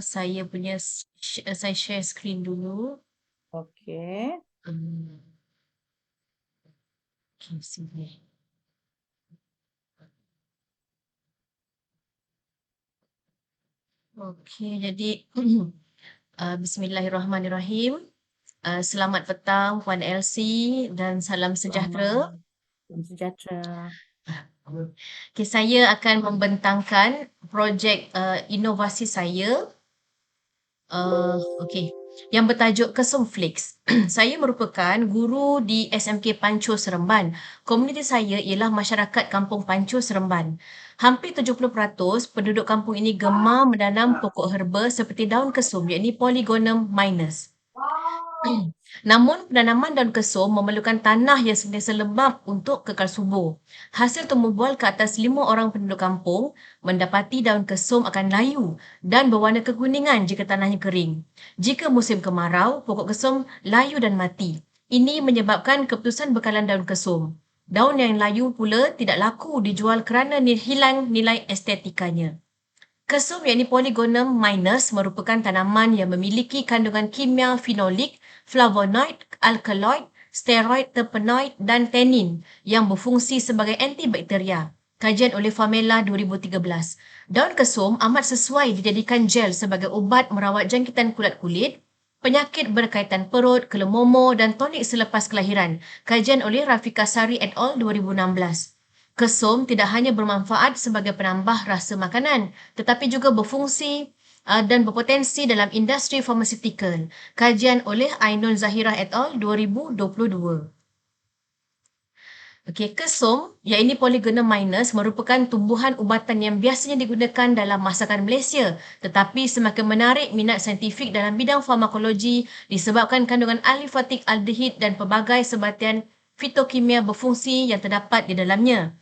Saya punya saya share skrin dulu. Okey. Hmm. Okay, sini. Okey, jadi Bismillahirrahmanirrahim. Selamat petang Puan Elsie dan salam sejahtera. Salam sejahtera. Okay, saya akan membentangkan projek inovasi saya. Okey, yang bertajuk Kesumflix. Saya merupakan guru di SMK Panco Seremban. Komuniti saya ialah masyarakat Kampung Panco Seremban. Hampir 70% penduduk kampung ini gemar menanam pokok herba seperti daun kesum, iaitu Polygonum minus. Namun, penanaman daun kesum memerlukan tanah yang sentiasa lembap untuk kekal subur. Hasil tumbuh-bual ke atas 5 orang penduduk kampung mendapati daun kesum akan layu dan berwarna kekuningan jika tanahnya kering. Jika musim kemarau, pokok kesum layu dan mati. Ini menyebabkan keputusan bekalan daun kesum. Daun yang layu pula tidak laku dijual kerana hilang nilai estetikanya. Kesum yakni Polygonum minus merupakan tanaman yang memiliki kandungan kimia fenolik, flavonoid, alkaloid, steroid, terpenoid dan tannin yang berfungsi sebagai antibakteria. Kajian oleh Famela 2013. Daun kesum amat sesuai dijadikan gel sebagai ubat merawat jangkitan kulit, penyakit berkaitan perut, kelomomo dan tonik selepas kelahiran. Kajian oleh Rafika Sari et al. 2016. Kesum tidak hanya bermanfaat sebagai penambah rasa makanan, tetapi juga berfungsi dan berpotensi dalam industri farmaseutical. Kajian oleh Ainun Zahirah et al. 2022. Okey, kesum, iaitu Polygonum minus, merupakan tumbuhan ubatan yang biasanya digunakan dalam masakan Malaysia, tetapi semakin menarik minat saintifik dalam bidang farmakologi disebabkan kandungan alifatik aldehid dan pelbagai sebatian fitokimia berfungsi yang terdapat di dalamnya.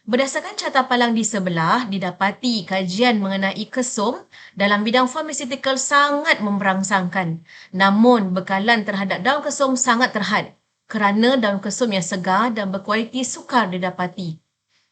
Berdasarkan carta palang di sebelah, didapati kajian mengenai kesum dalam bidang farmaseutical sangat memberangsangkan. Namun, bekalan terhadap daun kesum sangat terhad kerana daun kesum yang segar dan berkualiti sukar didapati.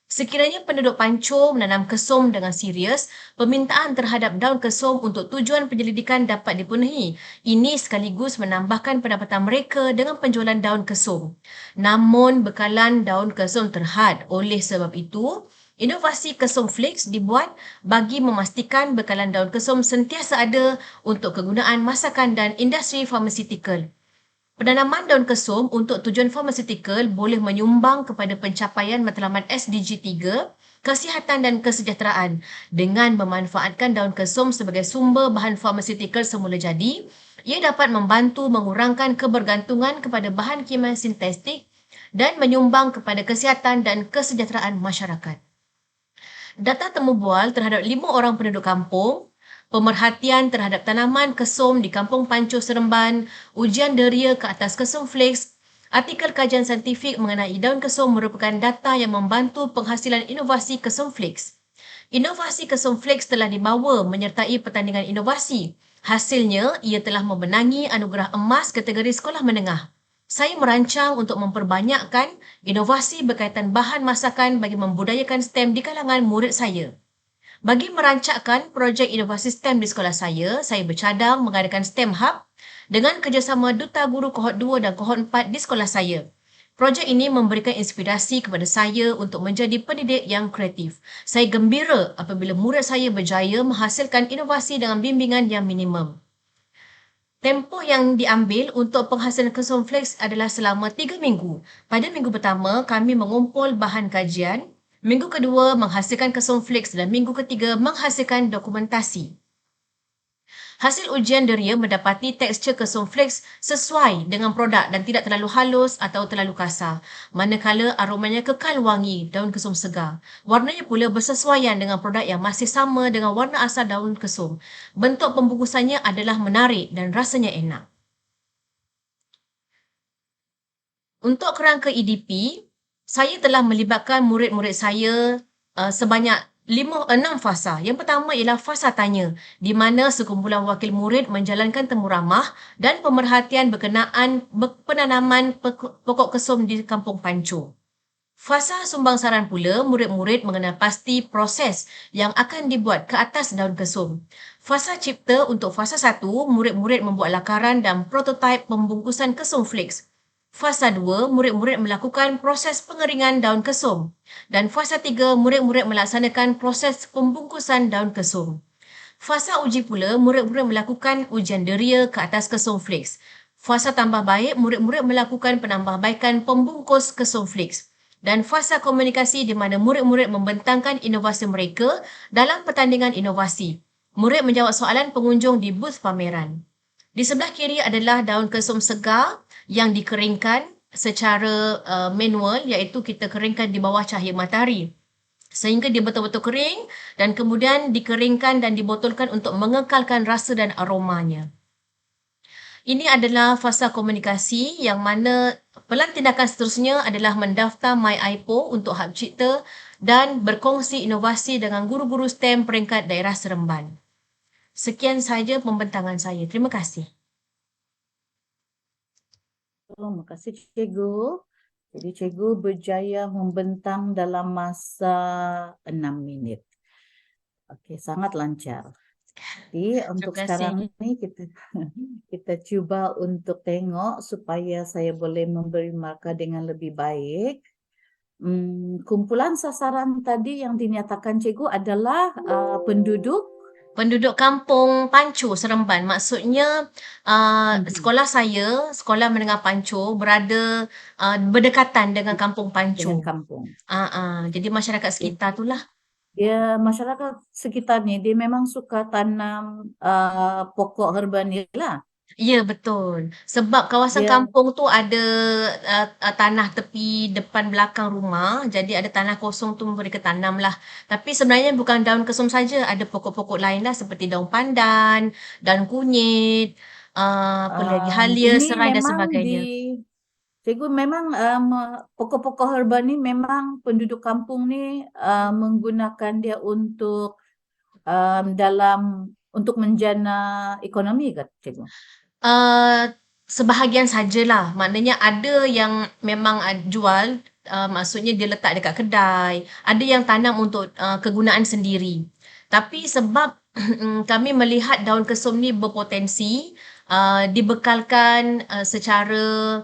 Sekiranya penduduk Panco menanam kesum dengan serius, permintaan terhadap daun kesum untuk tujuan penyelidikan dapat dipenuhi. Ini sekaligus menambahkan pendapatan mereka dengan penjualan daun kesum. Namun, bekalan daun kesum terhad. Oleh sebab itu, inovasi Kesum Flix dibuat bagi memastikan bekalan daun kesum sentiasa ada untuk kegunaan masakan dan industri farmaseutical. Penanaman daun kesum untuk tujuan farmaseutical boleh menyumbang kepada pencapaian matlamat SDG 3, kesihatan dan kesejahteraan dengan memanfaatkan daun kesum sebagai sumber bahan farmaseutical semula jadi. Ia dapat membantu mengurangkan kebergantungan kepada bahan kimia sintetik dan menyumbang kepada kesihatan dan kesejahteraan masyarakat. Data temu bual terhadap 5 orang penduduk kampung, pemerhatian terhadap tanaman kesum di Kampung Panco Seremban, ujian deria ke atas Kesum Flix, artikel kajian saintifik mengenai daun kesum merupakan data yang membantu penghasilan inovasi Kesum Flix. Inovasi Kesum Flix telah dibawa menyertai pertandingan inovasi. Hasilnya, ia telah memenangi anugerah emas kategori sekolah menengah. Saya merancang untuk memperbanyakkan inovasi berkaitan bahan masakan bagi membudayakan STEM di kalangan murid saya. Bagi merancangkan projek inovasi STEM di sekolah saya bercadang mengadakan STEM Hub dengan kerjasama Duta Guru Kohort 2 dan Kohort 4 di sekolah saya. Projek ini memberikan inspirasi kepada saya untuk menjadi pendidik yang kreatif. Saya gembira apabila murid saya berjaya menghasilkan inovasi dengan bimbingan yang minimum. Tempoh yang diambil untuk penghasilan Kesum Flix adalah selama 3 minggu. Pada minggu pertama, kami mengumpul bahan kajian. Minggu kedua, menghasilkan Kesum Flix dan minggu ketiga, menghasilkan dokumentasi. Hasil ujian deria mendapati tekstur Kesum Flix sesuai dengan produk dan tidak terlalu halus atau terlalu kasar. Manakala aromanya kekal wangi daun kesum segar. Warnanya pula bersesuaian dengan produk yang masih sama dengan warna asal daun kesum. Bentuk pembungkusannya adalah menarik dan rasanya enak. Untuk kerangka EDP, saya telah melibatkan murid-murid saya sebanyak 6 fasa. Yang pertama ialah fasa tanya, di mana sekumpulan wakil murid menjalankan temu ramah dan pemerhatian berkenaan penanaman pokok kesum di Kampung Panco. Fasa sumbangsaran pula, murid-murid mengenal pasti proses yang akan dibuat ke atas daun kesum. Fasa cipta untuk fasa 1, murid-murid membuat lakaran dan prototipe pembungkusan kesum flakes. Fasa 2, murid-murid melakukan proses pengeringan daun kesum. Dan fasa 3, murid-murid melaksanakan proses pembungkusan daun kesum. Fasa uji pula, murid-murid melakukan ujian deria ke atas kesum flakes. Fasa tambah baik, murid-murid melakukan penambahbaikan pembungkus kesum flakes. Dan fasa komunikasi di mana murid-murid membentangkan inovasi mereka dalam pertandingan inovasi. Murid menjawab soalan pengunjung di booth pameran. Di sebelah kiri adalah daun kesum segar yang dikeringkan secara manual, iaitu kita keringkan di bawah cahaya matahari sehingga dia betul-betul kering dan kemudian dikeringkan dan dibotolkan untuk mengekalkan rasa dan aromanya. Ini adalah fasa komunikasi yang mana pelan tindakan seterusnya adalah mendaftar MyIPO untuk Hub Cipta dan berkongsi inovasi dengan guru-guru STEM peringkat daerah Seremban. Sekian sahaja pembentangan saya. Terima kasih. Terima kasih Cikgu. Jadi Cikgu berjaya membentang dalam masa 6 minit. Okey, sangat lancar. Jadi untuk Terima kasih. sekarang ni kita cuba untuk tengok supaya saya boleh memberi markah dengan lebih baik. Kumpulan sasaran tadi yang dinyatakan Cikgu adalah penduduk Penduduk kampung Pancu, Seremban. Maksudnya sekolah saya, sekolah menengah Pancu berada berdekatan dengan kampung Pancu. dengan kampung. Jadi masyarakat sekitar itulah. Dia masyarakat sekitar ni dia memang suka tanam pokok herba ni lah. Ya, betul. Sebab kawasan Dia kampung tu ada tanah tepi depan belakang rumah. Jadi ada tanah kosong tu mereka tanam lah. Tapi sebenarnya bukan daun kesum saja. Ada pokok-pokok lain lah seperti daun pandan, daun kunyit, apa lagi, halia, ini serai dan memang sebagainya. Cikgu memang pokok-pokok herba ni memang penduduk kampung ni menggunakan dia untuk untuk menjana ekonomi ke Cikgu? Sebahagian sajalah. Maknanya ada yang memang jual, maksudnya dia letak dekat kedai. Ada yang tanam untuk kegunaan sendiri. Tapi sebab kami melihat daun kesum ni berpotensi, dibekalkan secara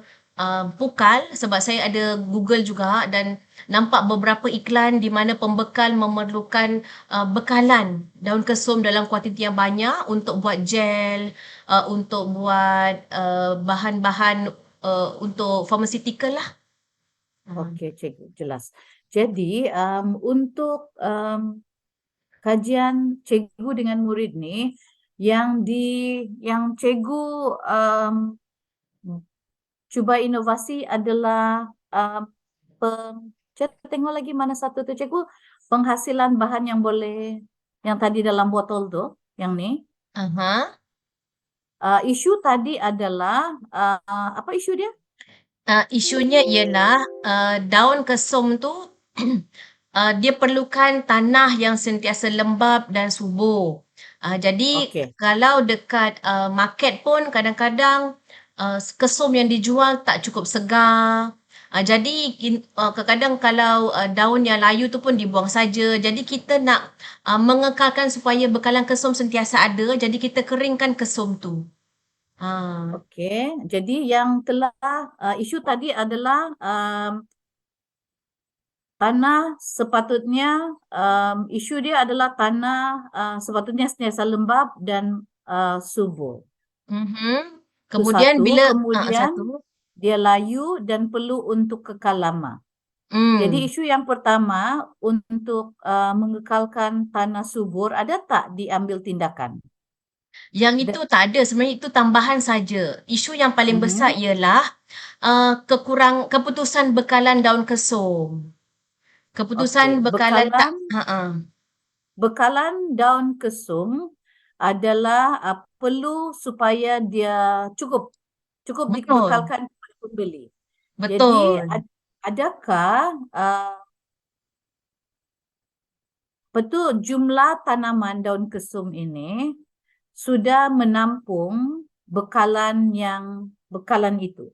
pukal, sebab saya ada Google juga dan nampak beberapa iklan di mana pembekal memerlukan bekalan daun kesum dalam kuantiti yang banyak untuk buat gel, untuk buat bahan-bahan untuk pharmaceutical lah. Okey, Cikgu, jelas. Jadi untuk kajian Cikgu dengan murid ni yang Cikgu cuba inovasi adalah saya tengok lagi mana satu tu Cikgu, penghasilan bahan yang boleh yang tadi dalam botol tu, yang ni. Isu tadi adalah apa isu dia? Isunya ialah daun kesum tu dia perlukan tanah yang sentiasa lembap dan subur. Jadi Okey. kalau dekat market pun kadang-kadang kesum yang dijual tak cukup segar. Jadi kadang-kadang kalau daun yang layu tu pun dibuang saja. Jadi kita nak mengekalkan supaya bekalan kesum sentiasa ada. Jadi kita keringkan kesum tu. Okey, jadi yang telah isu tadi adalah tanah sepatutnya isu dia adalah tanah sepatutnya sentiasa lembap dan subur. Kemudian Satu, bila kemudian satu. dia layu dan perlu untuk kekal lama. Jadi isu yang pertama untuk mengekalkan tanah subur, ada tak diambil tindakan? Yang itu tak ada, sebenarnya itu tambahan saja. Isu yang paling besar ialah keputusan bekalan daun kesum. Keputusan Okey, bekalan tak bekalan daun kesum adalah perlu supaya dia cukup betul, dibekalkan kepada pembeli. Jadi betul. adakah betul jumlah tanaman daun kesum ini sudah menampung bekalan itu?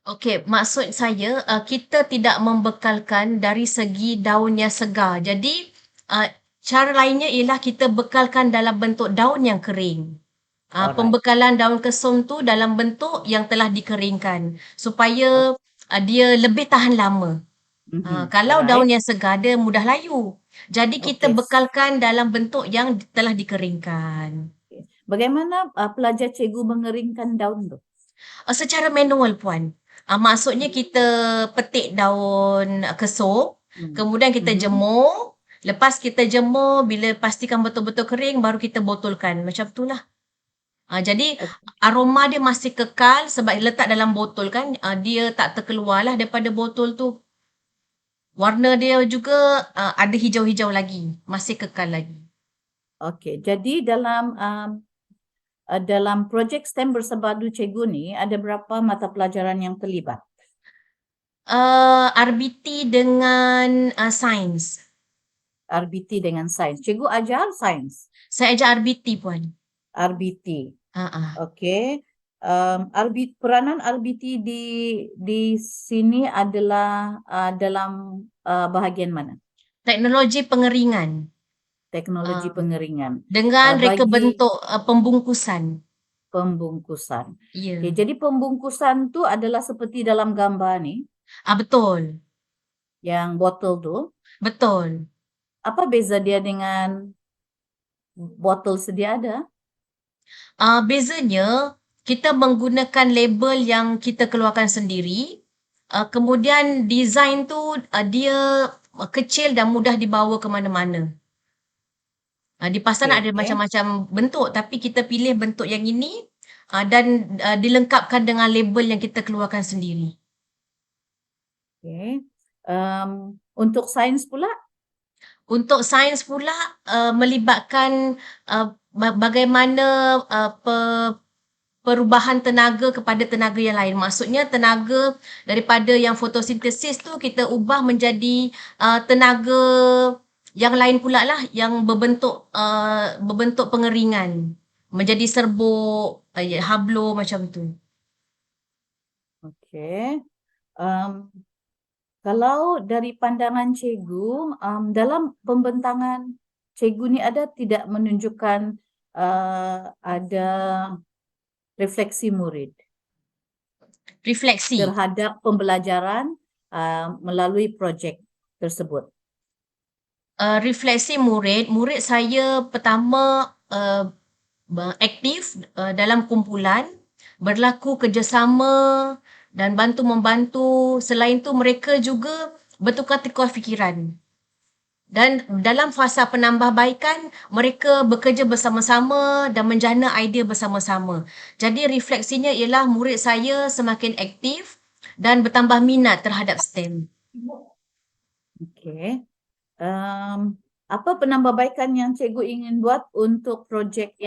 Okey, maksud saya, kita tidak membekalkan dari segi daun yang segar. Jadi, uh, cara lainnya ialah kita bekalkan dalam bentuk daun yang kering. Alright. Pembekalan daun kesum tu dalam bentuk yang telah dikeringkan supaya, dia lebih tahan lama. Kalau daun Right. yang segar dia mudah layu. Jadi kita Okey. bekalkan dalam bentuk yang telah dikeringkan. Bagaimana pelajar cikgu mengeringkan daun tu? Secara manual puan. Maksudnya kita petik daun kesum, Hmm. kemudian kita Mhm. jemur, lepas kita jemur bila pastikan betul-betul kering baru kita botolkan. Macam itulah. Jadi Ok- aroma dia masih kekal sebab letak dalam botol kan, dia tak terkeluarlah daripada botol tu. Warna dia juga ada hijau-hijau lagi, masih kekal lagi. Okey, jadi dalam projek STEM bersepadu cikgu ni ada berapa mata pelajaran yang terlibat? RBT dengan sains. RBT dengan sains. Cikgu ajar sains, Saya ajar RBT puan. RBT. Ah, ah. Okey. Peranan RBT di sini adalah dalam bahagian mana? Teknologi pengeringan. Teknologi Ah, pengeringan. dengan reka Bagi bentuk pembungkusan. pembungkusan. Okey, Ya. jadi pembungkusan tu adalah seperti dalam gambar ni, Betul. yang botol tu. Betul. Apa beza dia dengan botol sedia ada? Bezanya, kita menggunakan label yang kita keluarkan sendiri. Kemudian design tu dia kecil dan mudah dibawa ke mana-mana. Di pasaran ada Okey. macam-macam bentuk tapi kita pilih bentuk yang ini dan dilengkapkan dengan label yang kita keluarkan sendiri. Okey. Untuk sains pula, Untuk sains pula melibatkan bagaimana perubahan tenaga kepada tenaga yang lain. Maksudnya tenaga daripada yang fotosintesis tu kita ubah menjadi tenaga yang lain pula lah yang berbentuk pengeringan. Menjadi serbuk, hablo macam tu. okey. Um, Kalau dari pandangan cikgu, dalam pembentangan cikgu ni ada tidak menunjukkan ada refleksi murid Refleksi. terhadap pembelajaran melalui projek tersebut. Refleksi murid, murid saya pertama aktif dalam kumpulan, berlaku kerjasama dan bantu-membantu. Selain tu mereka juga bertukar-tukar fikiran. Dan dalam fasa penambahbaikan, mereka bekerja bersama-sama dan menjana idea bersama-sama. Jadi refleksinya ialah murid saya semakin aktif dan bertambah minat terhadap STEM. Okey. Apa penambahbaikan yang cikgu ingin buat untuk projek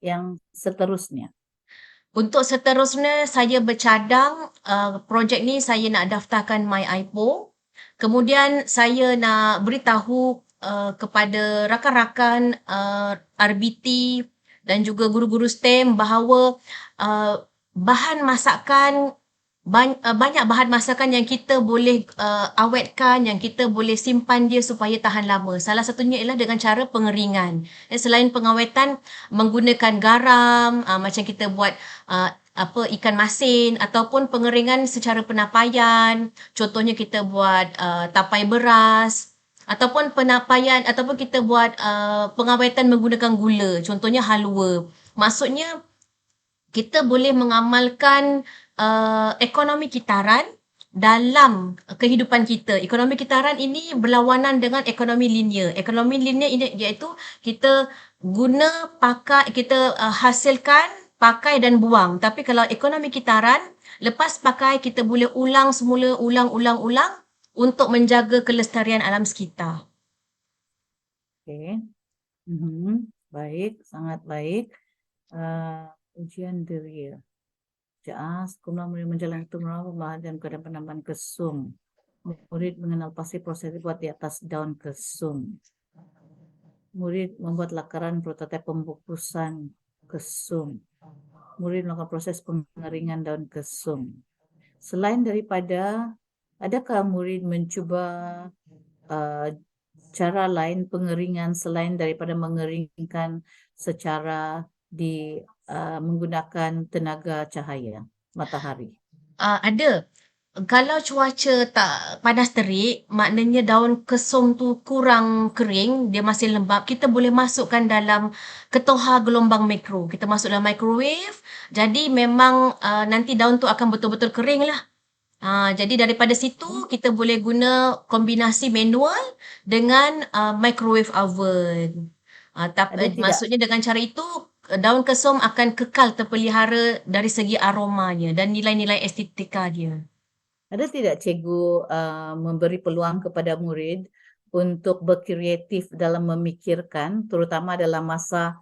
yang seterusnya? Untuk seterusnya, saya bercadang projek ni saya nak daftarkan MyIPO. Kemudian saya nak beritahu kepada rakan-rakan RBT dan juga guru-guru STEM bahawa bahan masakan banyak bahan masakan yang kita boleh awetkan, yang kita boleh simpan dia supaya tahan lama. Salah satunya ialah dengan cara pengeringan. Selain pengawetan, menggunakan garam, macam kita buat ikan masin ataupun pengeringan secara penapaian. Contohnya kita buat tapai beras ataupun penapaian ataupun kita buat pengawetan menggunakan gula. Contohnya halwa. Maksudnya kita boleh mengamalkan ekonomi kitaran dalam kehidupan kita. Ekonomi kitaran ini berlawanan dengan ekonomi linear. Ekonomi linear ini iaitu kita guna, pakai, kita hasilkan, pakai dan buang. Tapi kalau ekonomi kitaran, lepas pakai kita boleh ulang semula, ulang untuk menjaga kelestarian alam sekitar. Okey. Baik, sangat baik. Ujian deria. Sekolah murid menjalankan pemahaman dan keadaan penambahan kesum. Murid mengenal pasti proses dibuat di atas daun kesum. Murid membuat lakaran prototipe pembungkusan kesum. Murid melakukan proses pengeringan daun kesum. Selain daripada, adakah murid mencuba cara lain pengeringan selain daripada mengeringkan secara menggunakan tenaga cahaya matahari? Ada. Kalau cuaca tak panas terik, maknanya daun kesum tu kurang kering, dia masih lembap, kita boleh masukkan dalam ketoha gelombang mikro. Kita masuk dalam microwave, jadi memang nanti daun tu akan betul-betul kering lah. Jadi daripada situ kita boleh guna kombinasi manual dengan microwave oven. Ada tidak Maksudnya dengan cara itu daun kesum akan kekal terpelihara dari segi aromanya dan nilai-nilai estetika dia. Ada tidak cikgu memberi peluang kepada murid untuk berkreatif dalam memikirkan, terutama dalam masa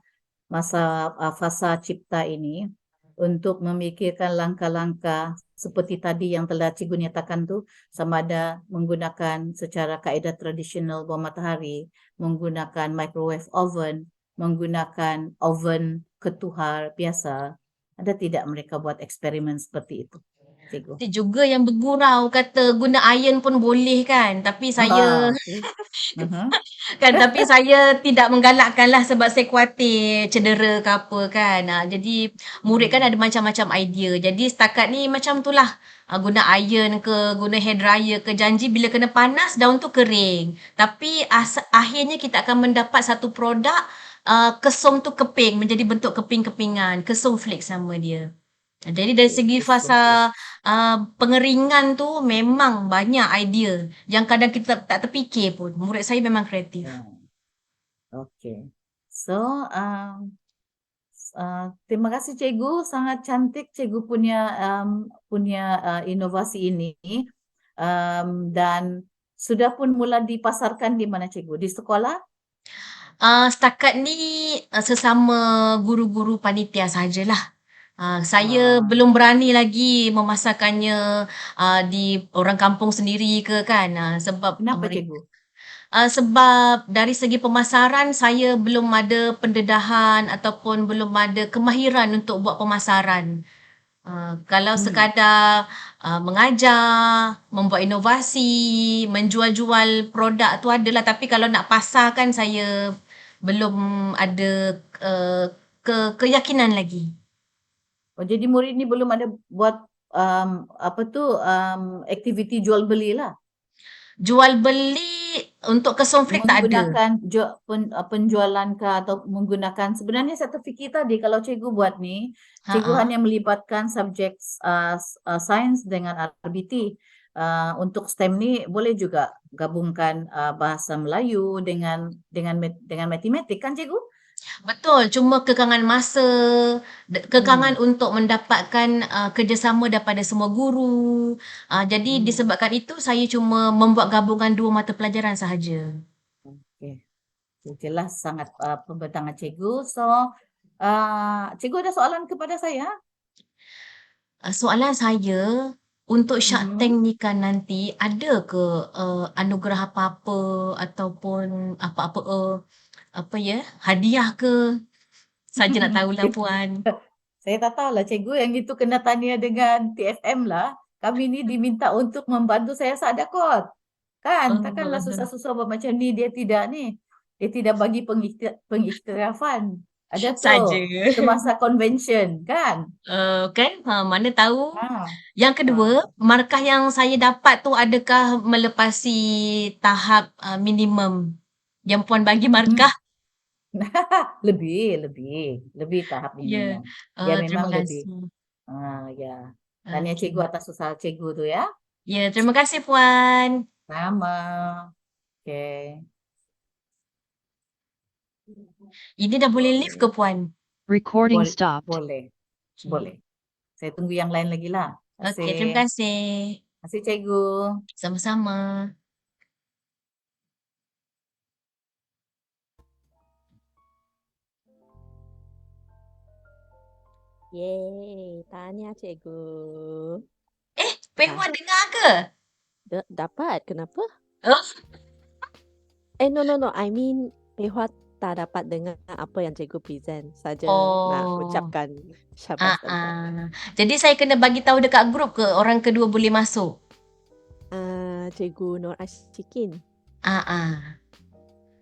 fasa cipta ini, untuk memikirkan langkah-langkah seperti tadi yang telah cikgu nyatakan tu, sama ada menggunakan secara kaedah tradisional bawah matahari, menggunakan microwave oven, menggunakan oven ketuhar biasa. Ada tidak mereka buat eksperimen seperti itu, cikgu? Ada juga yang bergurau kata guna iron pun boleh kan. Okay. Uh-huh. Tapi saya tidak menggalakkanlah sebab saya khuatir cedera ke apa kan. Jadi murid kan ada macam-macam idea. Jadi setakat ni macam tu lah. Guna iron ke, guna hair dryer ke, janji bila kena panas daun tu kering. Tapi akhirnya kita akan mendapat satu produk kesum tu keping, menjadi bentuk keping-kepingan. Kesum flakes nama dia. Jadi dari Okay, segi custom fasa flex. pengeringan tu memang banyak idea yang kadang kita tak terfikir pun. Murid saya memang kreatif. Yeah. Okay. So, terima kasih cikgu, sangat cantik cikgu punya inovasi ini. Dan sudah pun mula dipasarkan di mana cikgu? Di sekolah? Setakat ni sesama guru-guru panitia sajalah. Saya Ah, belum berani lagi memasarkannya di orang kampung sendiri ke kan. Sebab kenapa mereka cikgu? Sebab dari segi pemasaran saya belum ada pendedahan ataupun belum ada kemahiran untuk buat pemasaran. Kalau Hmm. sekadar mengajar, membuat inovasi, menjual-jual produk tu adalah, tapi kalau nak pasarkan saya belum ada keyakinan lagi. Oh, jadi murid ni belum ada buat aktiviti jual beli lah. Jual beli untuk kesonflik tak ada. Menggunakan penjualan ke atau menggunakan sebenarnya saya terfikir tadi kalau cikgu buat ni, cikgu Ha. hanya melibatkan subjek sains dengan RBT. Untuk STEM ni boleh juga gabungkan bahasa Melayu dengan matematik kan cikgu? Betul, cuma kekangan masa, kekangan Hmm. untuk mendapatkan kerjasama daripada semua guru. Jadi Hmm. disebabkan itu saya cuma membuat gabungan dua mata pelajaran sahaja. Okey. Jelas sangat pembentangan cikgu. So, cikgu ada soalan kepada saya? Soalan saya, untuk Shark Tank Mhm. ni kan nanti ada ke anugerah apa-apa ataupun apa-apa apa ya, hadiah ke? Saja nak tahulah puan. Saya tak tahu lah cikgu, yang itu kena tanya dengan TFM lah. Kami ni diminta untuk membantu saya sadakot. Kan? Takkanlah susah-susah buat macam ni, dia tidak ni. Dia tidak bagi pengiktirafan. Ada Saja. tu semasa convention kan? Kan, mana tahu. Ha. Yang kedua, Ha. markah yang saya dapat tu adakah melepasi tahap minimum yang puan bagi markah? Hmm. Lebih tahap Ya, minimum. Ya terima memang lebih. kasih. Ya. Tanya cikgu Okey. atas usaha cikgu tu ya. Ya, terima kasih puan. Sama. Oke. Ini dah boleh live ke Boleh. puan? Recording Boleh. stopped. Boleh. Okey. Boleh. Saya tunggu yang lain lagi lah. Terima Okey, kasih. terima kasih. Terima kasih cikgu. Sama-sama. Yeay, tanya cikgu. Pei Ah. Huan dengar ke? Dapat, kenapa? Oh, No. I mean, Pei Hua tak dapat dengar apa yang cikgu present. Saja nak Oh. ucapkan syabas dan Jadi saya kena bagi tahu dekat grup ke orang kedua boleh masuk? Cikgu Nur Ashikin. Ah.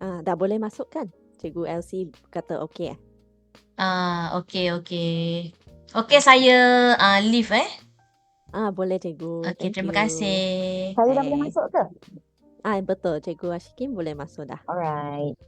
Dah boleh masuk kan? Cikgu Elsie kata okey. Okey. Okey, saya leave Boleh cikgu. Okey, Thank terima you. kasih. Saya dah boleh Okay. masuk ke? Betul, Cikgu Ashikin boleh masuk dah. Alright.